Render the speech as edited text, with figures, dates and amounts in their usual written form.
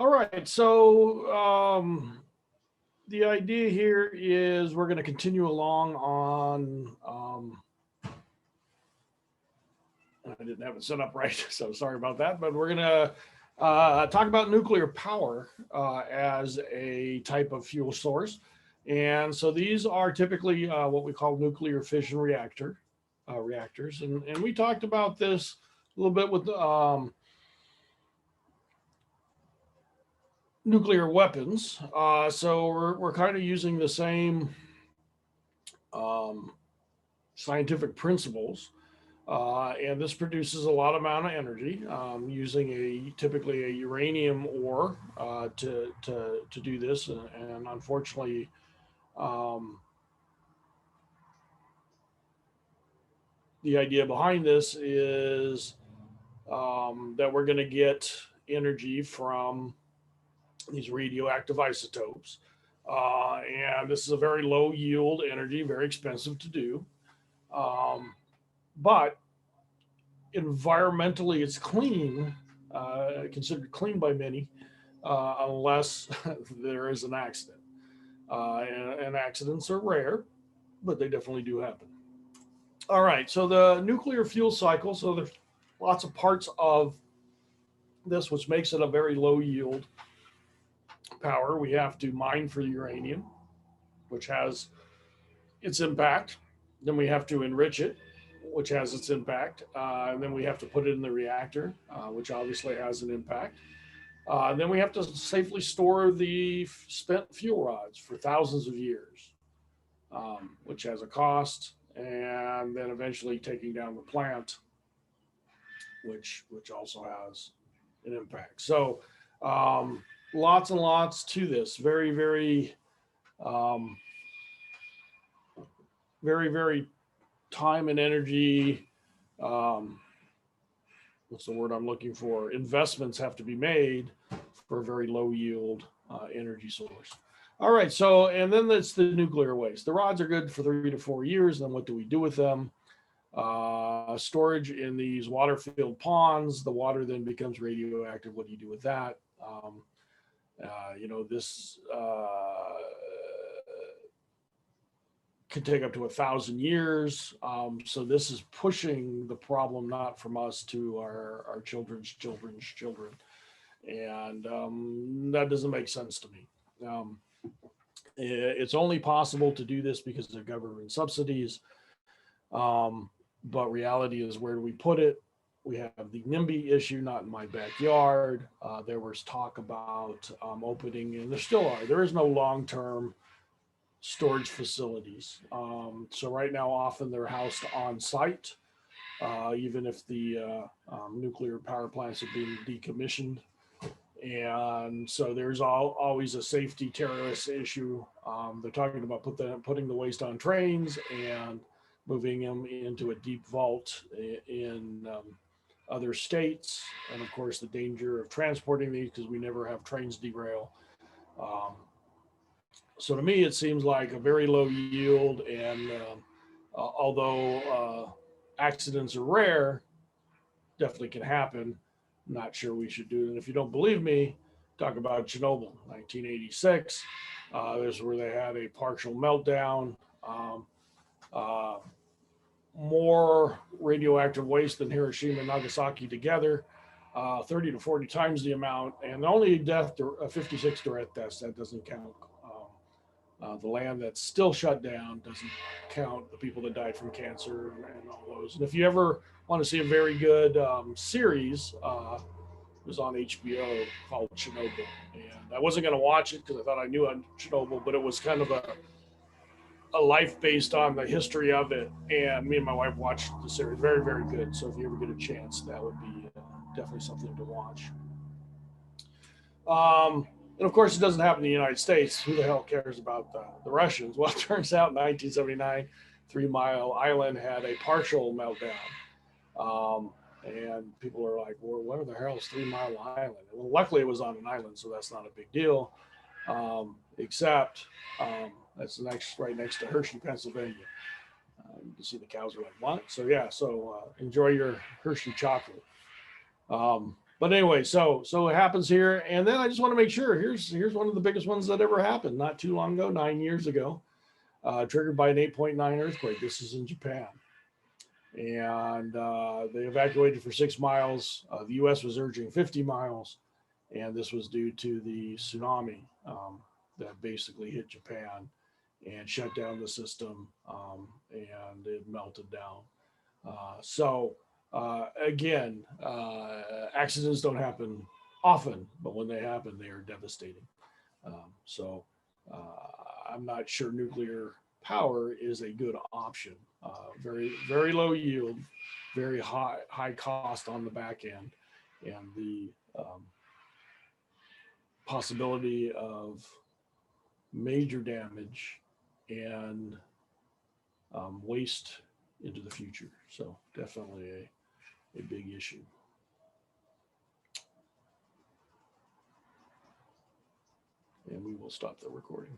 All right, so the idea here is we're going to continue along on. I didn't have it set up right, so sorry about that. But we're going to talk about nuclear power as a type of fuel source. And so these are typically what we call nuclear fission reactors. And we talked about this a little bit with nuclear weapons. So we're kind of using the same scientific principles. And this produces a lot amount of energy using typically a uranium ore to do this. And unfortunately, the idea behind this is that we're going to get energy from these radioactive isotopes. And this is a very low yield energy, very expensive to do. But environmentally, it's clean, considered clean by many, unless there is an accident. And accidents are rare, but they definitely do happen. All right, so the nuclear fuel cycle, so there's lots of parts of this, which makes it a very low yield power. We have to mine for uranium, which has its impact. Then we have to enrich it, which has its impact. And then we have to put it in the reactor, which obviously has an impact. And then we have to safely store the spent fuel rods for thousands of years, which has a cost. And then eventually taking down the plant, which also has an impact. So lots and lots to this. Very, very, very time and energy. What's the word I'm looking for? Investments have to be made for a very low yield energy source. All right, so, and then that's the nuclear waste. The rods are good for 3 to 4 years. Then what do we do with them? Storage in these water-filled ponds. The water then becomes radioactive. What do you do with that? This could take up to 1,000 years. So this is pushing the problem not from us to our children's children's children. And that doesn't make sense to me. It's only possible to do this because of government subsidies. But reality is, where do we put it? We have the NIMBY issue, not in my backyard. There was talk about opening, and there still are. There is no long-term storage facilities. So right now, often they're housed on site, even if the nuclear power plants are being decommissioned. And so there's always a safety terrorist issue. They're talking about putting the waste on trains and moving them into a deep vault in other states. And of course, the danger of transporting these, because we never have trains derail. So to me, it seems like a very low yield. And although accidents are rare, definitely can happen. Not sure we should do it. And if you don't believe me, talk about Chernobyl, 1986. This is where they had a partial meltdown. More radioactive waste than Hiroshima and Nagasaki together, 30 to 40 times the amount. And the only death, 56 direct deaths, that doesn't count. The land that's still shut down doesn't count the people that died from cancer and all those. And if you ever want to see a very good series, it was on HBO called Chernobyl. And I wasn't going to watch it because I thought I knew on Chernobyl, but it was kind of a life based on the history of it. And me and my wife watched the series. Very, very good. So if you ever get a chance, that would be definitely something to watch. And of course, it doesn't happen in the United States. Who the hell cares about the Russians? Well, it turns out in 1979, 3 Mile Island had a partial meltdown. And people are like, well, what the hell is 3 Mile Island? Well, luckily it was on an island, so that's not a big deal. Except that's right next to Hershey, Pennsylvania. You can see the cows are like, what? So yeah, so enjoy your Hershey chocolate. But anyway, so it happens here, and then I just want to make sure. Here's one of the biggest ones that ever happened not too long ago, 9 years ago, triggered by an 8.9 earthquake. This is in Japan, and they evacuated for 6 miles. The U.S. was urging 50 miles, and this was due to the tsunami that basically hit Japan and shut down the system, and it melted down. Again, accidents don't happen often, but when they happen, they are devastating. So I'm not sure nuclear power is a good option. Very low yield, very high cost on the back end, and the possibility of major damage and waste into the future. So definitely a big issue. And we will stop the recording.